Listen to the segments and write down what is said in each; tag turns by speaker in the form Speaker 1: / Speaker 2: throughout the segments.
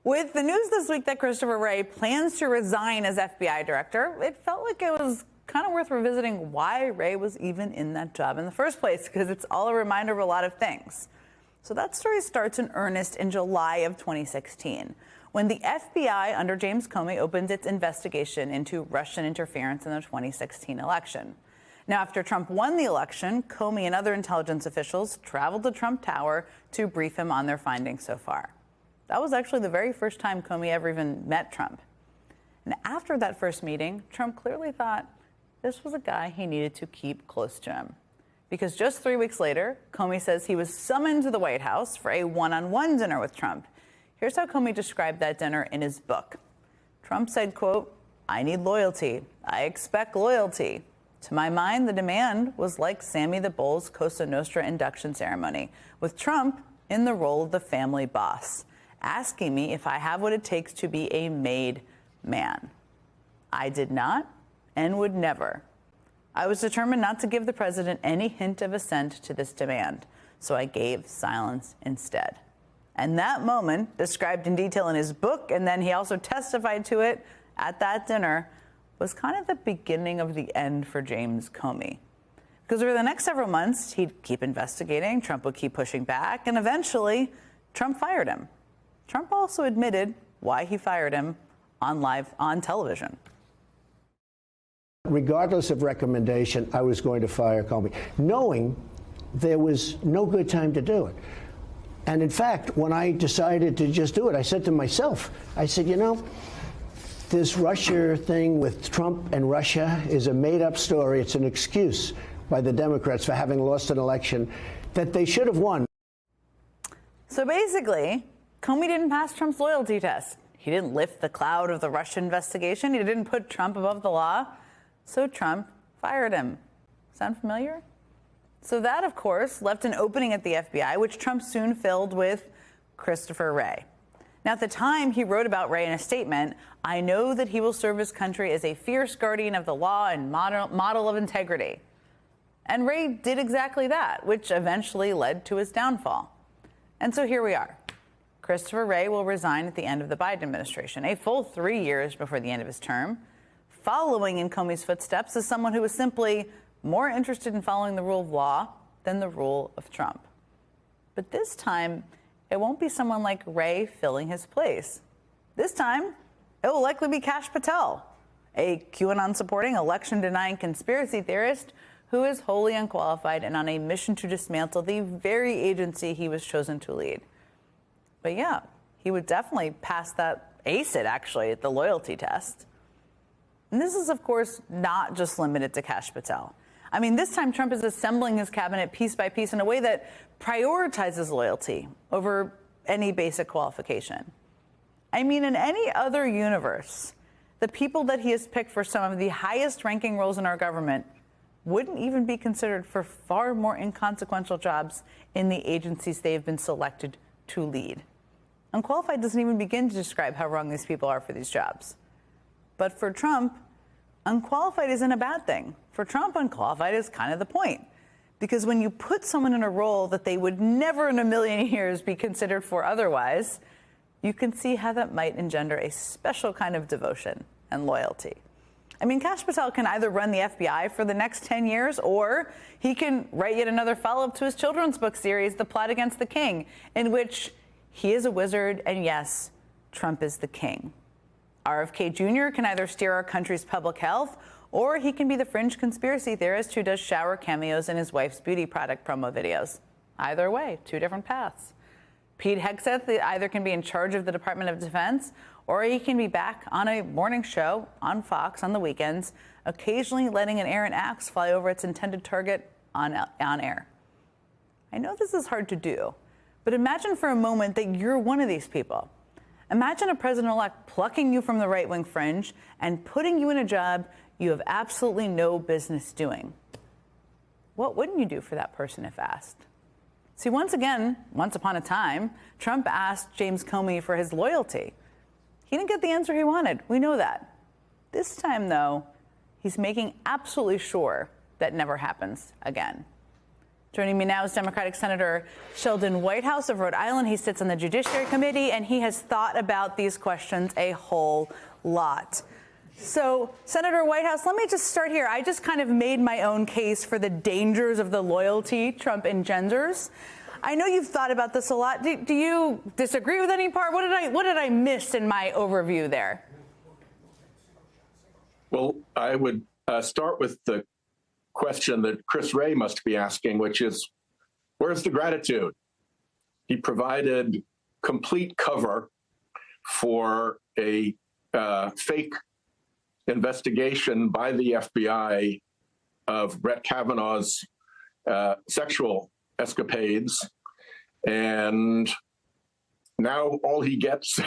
Speaker 1: With the news this week that Christopher Wray plans to resign as FBI director, it felt like it was kind of worth revisiting why Wray was even in that job in the first place, because it's all a reminder of a lot of things. So that story starts in earnest in July of 2016, when the FBI under James Comey opens its investigation into Russian interference in the 2016 election. Now, after Trump won the election, Comey and other intelligence officials traveled to Trump Tower to brief him on their findings so far. That was actually the very first time Comey ever even met Trump. And after that first meeting, Trump clearly thought this was a guy he needed to keep close to him. Because just 3 weeks later, Comey says he was summoned to the White House for a one-on-one dinner with Trump. Here's how Comey described that dinner in his book. Trump said, quote, "I need loyalty. I expect loyalty. To my mind, the demand was like Sammy the Bull's Cosa Nostra induction ceremony, with Trump in the role of the family boss, asking me if I have what it takes to be a made man. I did not and would never. I was determined not to give the president any hint of assent to this demand, so I gave silence instead." And that moment, described in detail in his book, and then he also testified to it at that dinner, was kind of the beginning of the end for James Comey. Because over the next several months, he'd keep investigating, Trump would keep pushing back, and eventually, Trump fired him. Trump also admitted why he fired him on television.
Speaker 2: Regardless of recommendation, I was going to fire Comey, knowing there was no good time to do it. And in fact, when I decided to just do it, I said to myself, I said, you know, this Russia thing with Trump and Russia is a made-up story. It's an excuse by the Democrats for having lost an election that they should have won.
Speaker 1: So basically, Comey didn't pass Trump's loyalty test. He didn't lift the cloud of the Russia investigation. He didn't put Trump above the law. So Trump fired him. Sound familiar? So that, of course, left an opening at the FBI, which Trump soon filled with Christopher Wray. Now, at the time, he wrote about Wray in a statement, "I know that he will serve his country as a fierce guardian of the law and model of integrity." And Wray did exactly that, which eventually led to his downfall. And so here we are. Christopher Wray will resign at the end of the Biden administration, a full 3 years before the end of his term. Following in Comey's footsteps is someone who was simply more interested in following the rule of law than the rule of Trump. But this time, it won't be someone like Wray filling his place. This time, it will likely be Kash Patel, a QAnon-supporting, election-denying conspiracy theorist who is wholly unqualified and on a mission to dismantle the very agency he was chosen to lead. But yeah, he would definitely pass ace it, actually, the loyalty test. And this is, of course, not just limited to Kash Patel. I mean, this time Trump is assembling his cabinet piece by piece in a way that prioritizes loyalty over any basic qualification. I mean, in any other universe, the people that he has picked for some of the highest ranking roles in our government wouldn't even be considered for far more inconsequential jobs in the agencies they have been selected to lead. Unqualified doesn't even begin to describe how wrong these people are for these jobs. But for Trump, unqualified isn't a bad thing. For Trump, unqualified is kind of the point. Because when you put someone in a role that they would never in a million years be considered for otherwise, you can see how that might engender a special kind of devotion and loyalty. I mean, Kash Patel can either run the FBI for the next 10 years, or he can write yet another follow-up to his children's book series, The Plot Against the King, in which he is a wizard, and yes, Trump is the king. RFK Jr. can either steer our country's public health, or he can be the fringe conspiracy theorist who does shower cameos in his wife's beauty product promo videos. Either way, two different paths. Pete Hegseth either can be in charge of the Department of Defense, or he can be back on a morning show on Fox on the weekends, occasionally letting an errant axe fly over its intended target on air. I know this is hard to do, but imagine for a moment that you're one of these people. Imagine a president-elect plucking you from the right-wing fringe and putting you in a job you have absolutely no business doing. What wouldn't you do for that person if asked? See, once upon a time, Trump asked James Comey for his loyalty. He didn't get the answer he wanted. We know that. This time, though, he's making absolutely sure that never happens again. Joining me now is Democratic Senator Sheldon Whitehouse of Rhode Island. He sits on the Judiciary Committee, and he has thought about these questions a whole lot. So, Senator Whitehouse, let me just start here. I just kind of made my own case for the dangers of the loyalty Trump engenders. I know you've thought about this a lot. Do you disagree with any part? What did I miss in my overview there?
Speaker 3: Well, I would start with the question that Chris Wray must be asking, which is, where's the gratitude? He provided complete cover for a fake investigation by the FBI of Brett Kavanaugh's sexual escapades, and now all he gets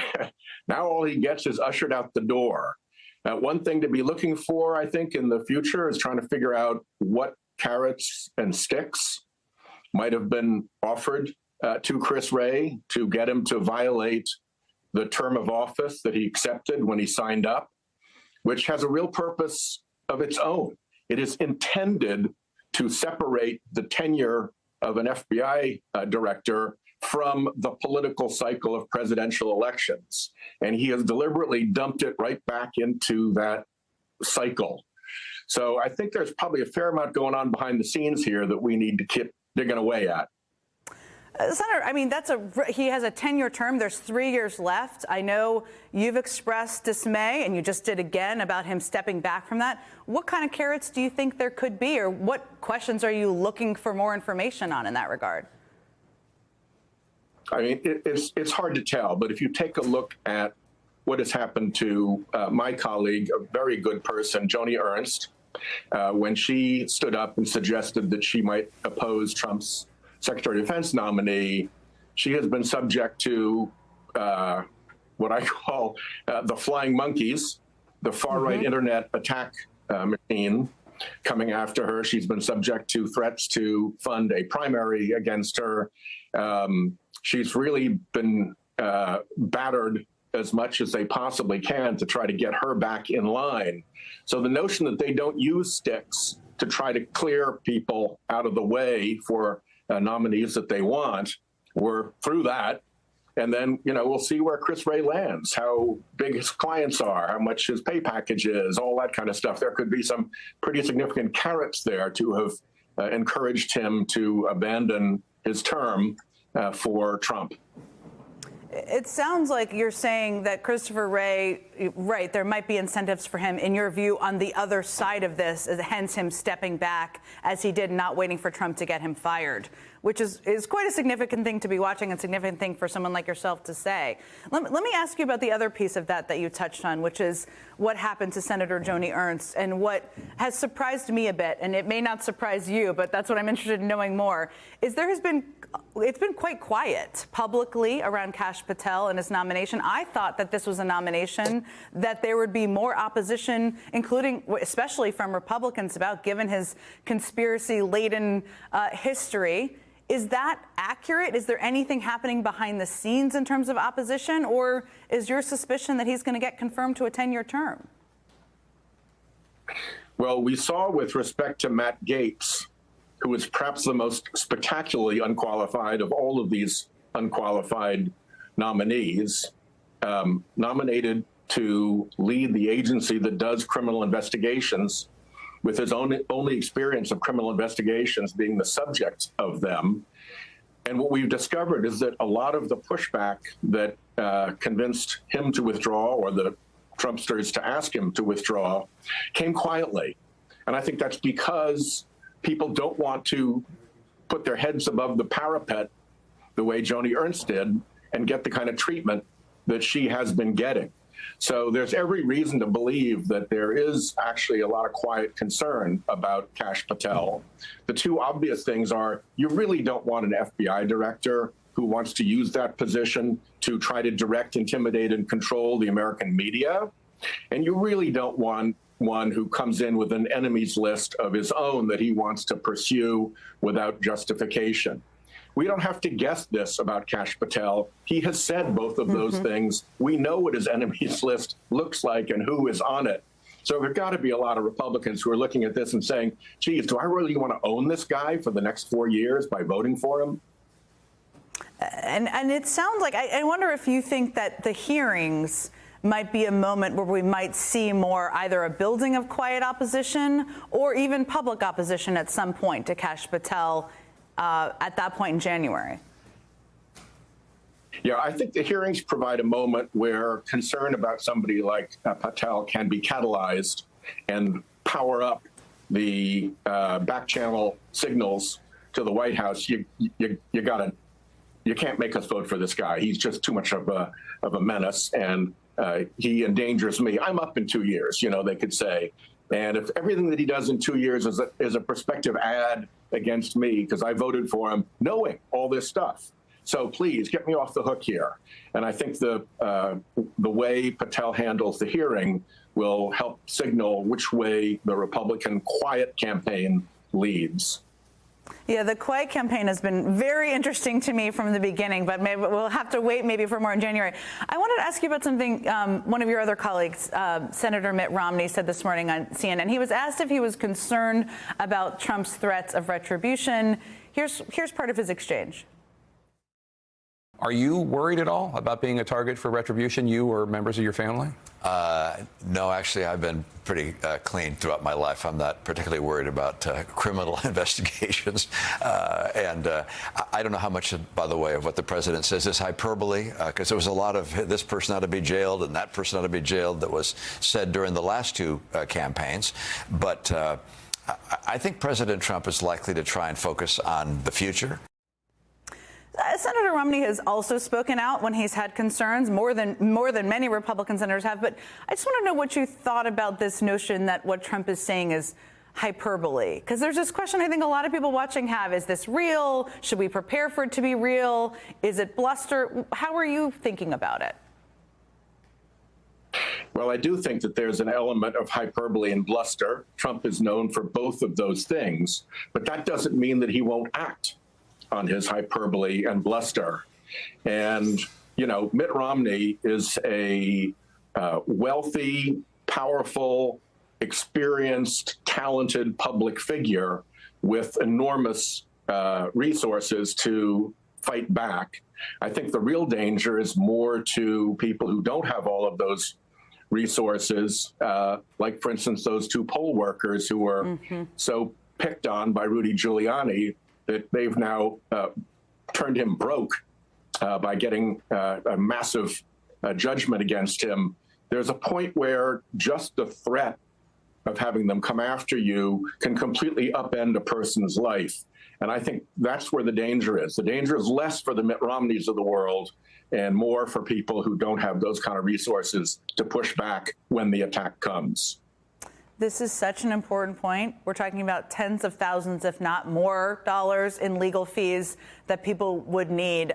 Speaker 3: is ushered out the door. One thing to be looking for, I think, in the future is trying to figure out what carrots and sticks might have been offered to Chris Wray to get him to violate the term of office that he accepted when he signed up, which has a real purpose of its own. It is intended to separate the tenure of an FBI director from the political cycle of presidential elections. And he has deliberately dumped it right back into that cycle. So I think there's probably a fair amount going on behind the scenes here that we need to keep digging away at.
Speaker 1: Senator, I mean, he has a 10-year term. There's 3 years left. I know you've expressed dismay, and you just did again, about him stepping back from that. What kind of carrots do you think there could be, or what questions are you looking for more information on in that regard?
Speaker 3: I mean, it's hard to tell, but if you take a look at what has happened to my colleague, a very good person, Joni Ernst, when she stood up and suggested that she might oppose Trump's Secretary of Defense nominee, she has been subject to what I call the flying monkeys, the far-right internet attack machine coming after her. She's been subject to threats to fund a primary against her. She's really been battered as much as they possibly can to try to get her back in line. So the notion that they don't use sticks to try to clear people out of the way for nominees that they want, we're through that. And then, we'll see where Chris Wray lands, how big his clients are, how much his pay package is, all that kind of stuff. There could be some pretty significant carrots there to have encouraged him to abandon his term for Trump.
Speaker 1: It sounds like you're saying that Christopher Wray, right, there might be incentives for him, in your view, on the other side of this, hence him stepping back as he did, not waiting for Trump to get him fired, which is quite a significant thing to be watching, and significant thing for someone like yourself to say. Let me ask you about the other piece of that you touched on, which is what happened to Senator Joni Ernst, and what has surprised me a bit, and it may not surprise you, but that's what I'm interested in knowing more, is it's been quite quiet publicly around Kash Patel and his nomination. I thought that this was a nomination that there would be more opposition, including, especially from Republicans, about, given his conspiracy-laden history. Is that accurate? Is there anything happening behind the scenes in terms of opposition, or is your suspicion that he's going to get confirmed to a 10-year term?
Speaker 3: Well, we saw with respect to Matt Gaetz, who is perhaps the most spectacularly unqualified of all of these unqualified nominees, nominated to lead the agency that does criminal investigations, with his only experience of criminal investigations being the subject of them. And what we've discovered is that a lot of the pushback that convinced him to withdraw, or the Trumpsters to ask him to withdraw, came quietly. And I think that's because people don't want to put their heads above the parapet the way Joni Ernst did and get the kind of treatment that she has been getting. So there's every reason to believe that there is actually a lot of quiet concern about Kash Patel. The two obvious things are, you really don't want an FBI director who wants to use that position to try to direct, intimidate, and control the American media. And you really don't want one who comes in with an enemies list of his own that he wants to pursue without justification. We don't have to guess this about Kash Patel. He has said both of those things. We know what his enemies list looks like and who is on it. So there got to be a lot of Republicans who are looking at this and saying, geez, do I really want to own this guy for the next 4 years by voting for him?
Speaker 1: And it sounds like, I wonder if you think that the hearings might be a moment where we might see more either a building of quiet opposition or even public opposition at some point to Kash Patel at that point in January.
Speaker 3: Yeah, I think the hearings provide a moment where concern about somebody like Patel can be catalyzed and power up the back channel signals to the White House. You can't make us vote for this guy. He's just too much of a menace, and he endangers me. I'm up in 2 years, they could say. And if everything that he does in 2 years is a prospective ad against me because I voted for him knowing all this stuff. So please get me off the hook here. And I think the way Patel handles the hearing will help signal which way the Republican quiet campaign leads.
Speaker 1: Yeah, the quiet campaign has been very interesting to me from the beginning, but maybe we'll have to wait maybe for more in January. I wanted to ask you about something one of your other colleagues, Senator Mitt Romney, said this morning on CNN. He was asked if he was concerned about Trump's threats of retribution. Here's part of his exchange.
Speaker 4: Are you worried at all about being a target for retribution, you or members of your family?
Speaker 5: No, actually, I've been pretty clean throughout my life. I'm not particularly worried about criminal investigations. And I don't know how much, by the way, of what the president says is hyperbole, because there was a lot of this person ought to be jailed and that person ought to be jailed that was said during the last two campaigns. But I think President Trump is likely to try and focus on the future.
Speaker 1: Senator Romney has also spoken out when he's had concerns, more than many Republican senators have. But I just want to know what you thought about this notion that what Trump is saying is hyperbole. Because there's this question I think a lot of people watching have. Is this real? Should we prepare for it to be real? Is it bluster? How are you thinking about it?
Speaker 3: Well, I do think that there's an element of hyperbole and bluster. Trump is known for both of those things. But that doesn't mean that he won't act on his hyperbole and bluster. And, Mitt Romney is a wealthy, powerful, experienced, talented public figure with enormous resources to fight back. I think the real danger is more to people who don't have all of those resources, like, for instance, those two poll workers who were so picked on by Rudy Giuliani that they've now turned him broke by getting a massive judgment against him. There's a point where just the threat of having them come after you can completely upend a person's life. And I think that's where the danger is. The danger is less for the Mitt Romneys of the world and more for people who don't have those kind of resources to push back when the attack comes.
Speaker 1: This is such an important point. We're talking about tens of thousands, if not more, dollars in legal fees that people would need.